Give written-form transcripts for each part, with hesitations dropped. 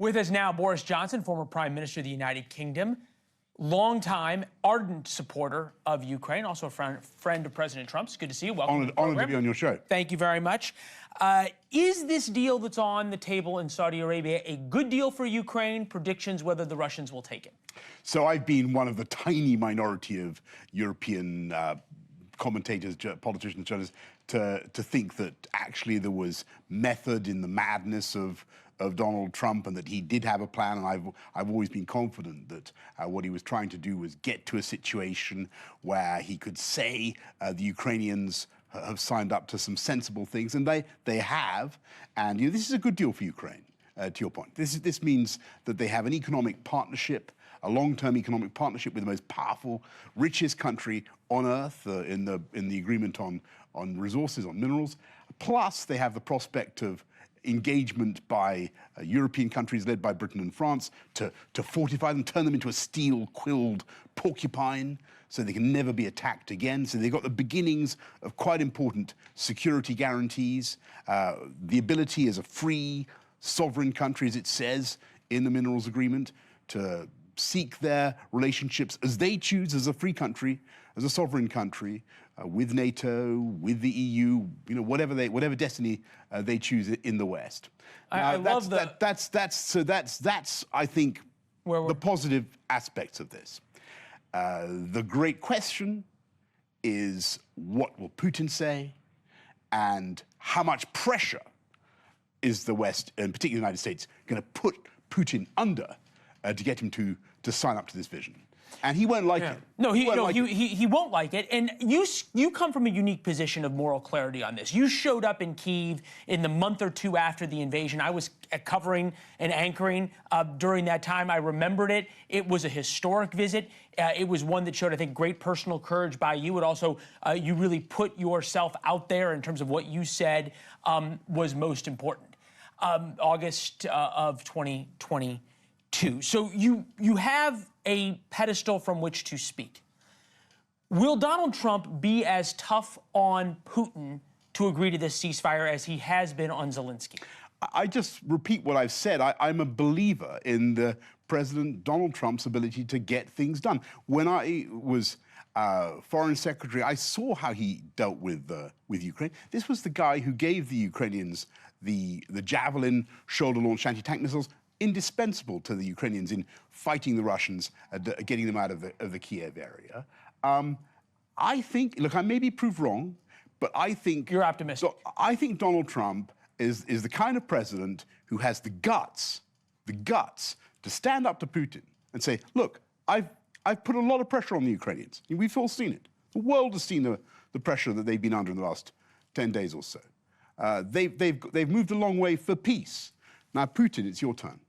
With us now, Boris Johnson, former Prime Minister of the United Kingdom, longtime ardent supporter of Ukraine, also a friend of President Trump's. Good to see you. Welcome. Honored to be on your show. Thank you very much. Is this deal that's on the table in Saudi Arabia a good deal for Ukraine? Predictions whether the Russians will take it? So I've been one of the tiny minority of European commentators, politicians, journalists, to think that actually there was method in the madness of Donald Trump and that he did have a plan. And I've always been confident that what he was trying to do was get to a situation where he could say the Ukrainians have signed up to some sensible things, and they have. And this is a good deal for Ukraine, to your point. This means that they have an economic partnership, a long-term economic partnership with the most powerful, richest country on earth in the agreement on resources, on minerals. Plus, they have the prospect of engagement by European countries led by Britain and France to fortify them, turn them into a steel quilled porcupine so they can never be attacked again. So they've got the beginnings of quite important security guarantees, the ability as a free sovereign country, as it says in the minerals agreement, to seek their relationships as they choose, as a free country, as a sovereign country, with NATO, with the EU, whatever destiny they choose in the West. I love that. That's I think the positive aspects of this. The great question is, what will Putin say, and how much pressure is the West, and particularly the United States, going to put Putin under to get him to sign up to this vision? And he won't like it. No, he won't like it. And you come from a unique position of moral clarity on this. You showed up in Kyiv in the month or two after the invasion. I was covering and anchoring during that time. I remembered it. It was a historic visit. It was one that showed, I think, great personal courage by you. It also, you really put yourself out there in terms of what you said was most important. August of 2022. So you have a pedestal from which to speak. Will Donald Trump be as tough on Putin to agree to this ceasefire as he has been on Zelensky? I just repeat what I've said. I'm a believer in the President Donald Trump's ability to get things done. When I was Foreign Secretary, I saw how he dealt with Ukraine. This was the guy who gave the Ukrainians the Javelin shoulder-launched anti-tank missiles, indispensable to the Ukrainians in fighting the Russians, getting them out of the Kiev area. I think, look, I may be proved wrong, but I think— You're optimistic. So I think Donald Trump is the kind of president who has the guts to stand up to Putin and say, look, I've put a lot of pressure on the Ukrainians. We've all seen it. The world has seen the pressure that they've been under in the last 10 days or so. They've moved a long way for peace. Now, Putin, it's your turn.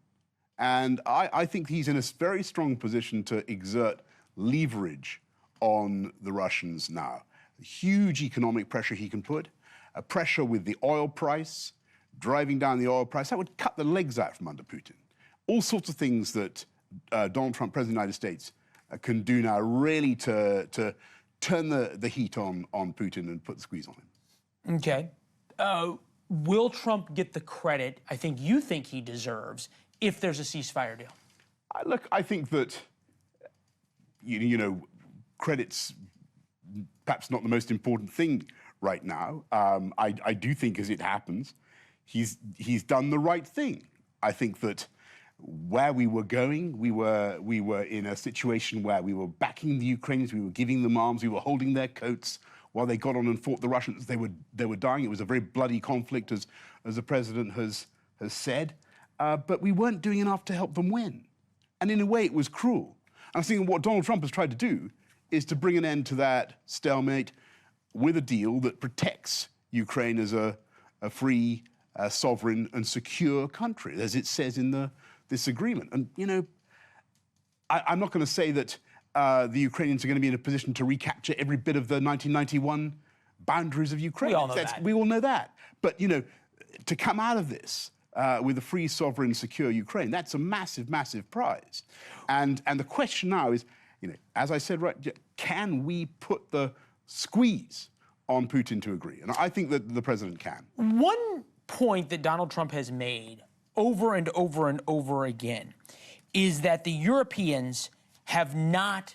And I think he's in a very strong position to exert leverage on the Russians now. Huge economic pressure he can put, a pressure with the oil price, driving down the oil price. That would cut the legs out from under Putin. All sorts of things that Donald Trump, President of the United States, can do now really to turn the heat on Putin and put the squeeze on him. Okay. Will Trump get the credit I think you think he deserves if there's a ceasefire deal? Look, I think that, credit's perhaps not the most important thing right now. I do think, as it happens, he's done the right thing. I think that where we were going, we were in a situation where we were backing the Ukrainians, we were giving them arms, we were holding their coats while they got on and fought the Russians. They were dying. It was a very bloody conflict, as the president has said. But we weren't doing enough to help them win. And in a way, it was cruel. I was thinking what Donald Trump has tried to do is to bring an end to that stalemate with a deal that protects Ukraine as a free, sovereign, and secure country, as it says in this agreement. And, I'm not going to say that the Ukrainians are going to be in a position to recapture every bit of the 1991 boundaries of Ukraine. We all know that. We all know that. But, to come out of this with a free, sovereign, secure Ukraine, that's a massive, massive prize. And the question now is, as I said, right, can we put the squeeze on Putin to agree? And I think that the president can. One point that Donald Trump has made over and over and over again is that the Europeans have not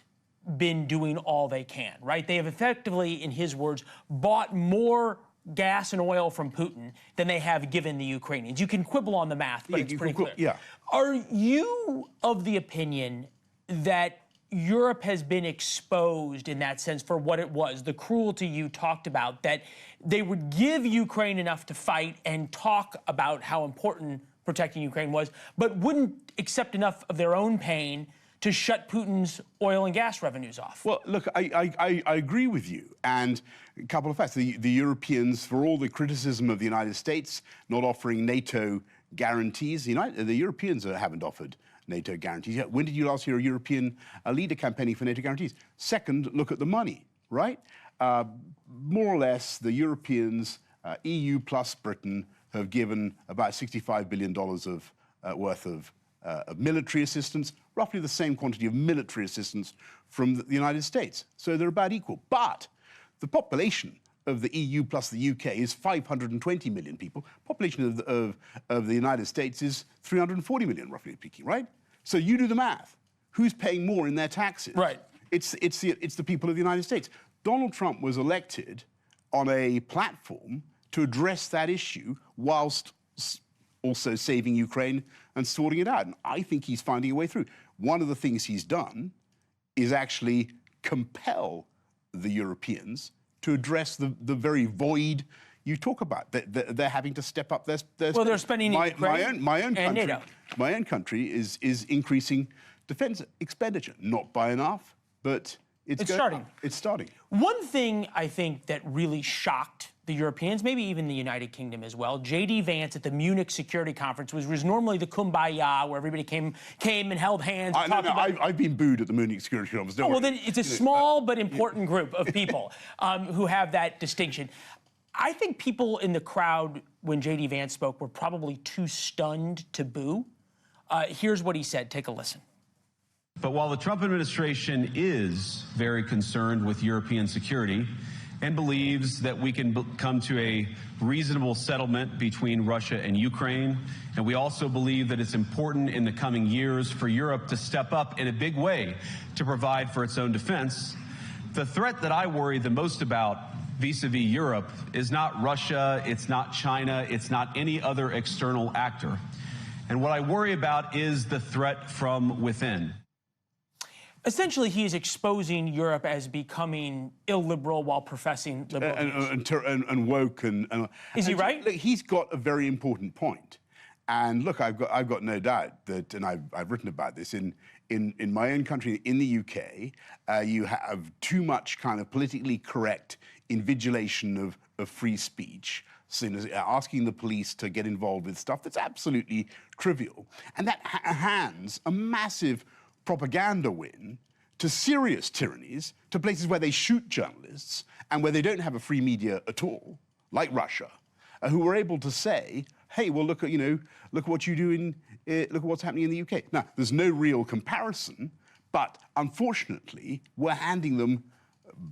been doing all they can, right? They have effectively, in his words, bought more gas and oil from Putin than they have given the Ukrainians. You can quibble on the math, but it's pretty clear. Yeah. Are you of the opinion that Europe has been exposed in that sense for what it was, the cruelty you talked about, that they would give Ukraine enough to fight and talk about how important protecting Ukraine was, but wouldn't accept enough of their own pain to shut Putin's oil and gas revenues off? Well, look, I agree with you. And a couple of facts. The Europeans, for all the criticism of the United States not offering NATO guarantees, the Europeans haven't offered NATO guarantees. When did you last hear a European leader campaigning for NATO guarantees? Second, look at the money, right? More or less, the Europeans, EU plus Britain, have given about $65 billion worth of military assistance, roughly the same quantity of military assistance from the United States. So they're about equal. But the population of the EU plus the UK is 520 million people. Population of the United States is 340 million, roughly speaking, right? So you do the math. Who's paying more in their taxes? Right. It's the people of the United States. Donald Trump was elected on a platform to address that issue whilst also saving Ukraine and sorting it out. And I think he's finding a way through. One of the things he's done is actually compel the Europeans to address the very void you talk about. They're having to step up their well, they're spending my own country, NATO. My own country is increasing defense expenditure, not by enough, but it's starting. It's starting. One thing I think that really shocked the Europeans, maybe even the United Kingdom as well, J.D. Vance at the Munich Security Conference was normally the kumbaya where everybody came and held hands. And I've been booed at the Munich Security Conference. Well, then it's a small but important group of people who have that distinction. I think people in the crowd when J.D. Vance spoke were probably too stunned to boo. Here's what he said. Take a listen. But while the Trump administration is very concerned with European security and believes that we can come to a reasonable settlement between Russia and Ukraine, and we also believe that it's important in the coming years for Europe to step up in a big way to provide for its own defense, the threat that I worry the most about vis-a-vis Europe is not Russia, it's not China, it's not any other external actor. And what I worry about is the threat from within. Essentially, he is exposing Europe as becoming illiberal while professing liberal and woke. Is he right? Look, he's got a very important point. And look, I've got no doubt that, and I've written about this in my own country, in the UK, you have too much kind of politically correct invigilation of free speech, so, asking the police to get involved with stuff that's absolutely trivial, and that hands a massive propaganda win to serious tyrannies, to places where they shoot journalists and where they don't have a free media at all, like Russia, who were able to say, "Hey, well, look at what you do look at what's happening in the UK." Now, there's no real comparison, but unfortunately, we're handing them,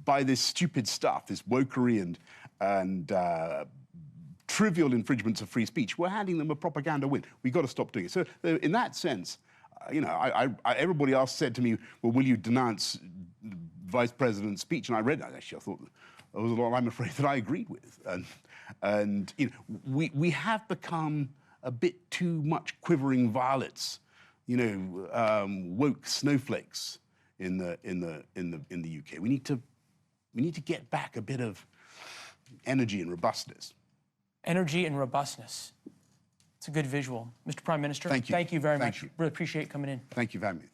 by this stupid stuff, this wokery and trivial infringements of free speech, we're handing them a propaganda win. We've got to stop doing it. So, in that sense, everybody else said to me, "Well, will you denounce the Vice President's speech?" And I read that. Actually, I thought there was a lot, I'm afraid, that I agreed with. And we have become a bit too much quivering violets, woke snowflakes in the UK. We need to get back a bit of energy and robustness. Energy and robustness. It's a good visual. Mr. Prime Minister, thank you. Thank you very much. You. Really appreciate coming in. Thank you for having me.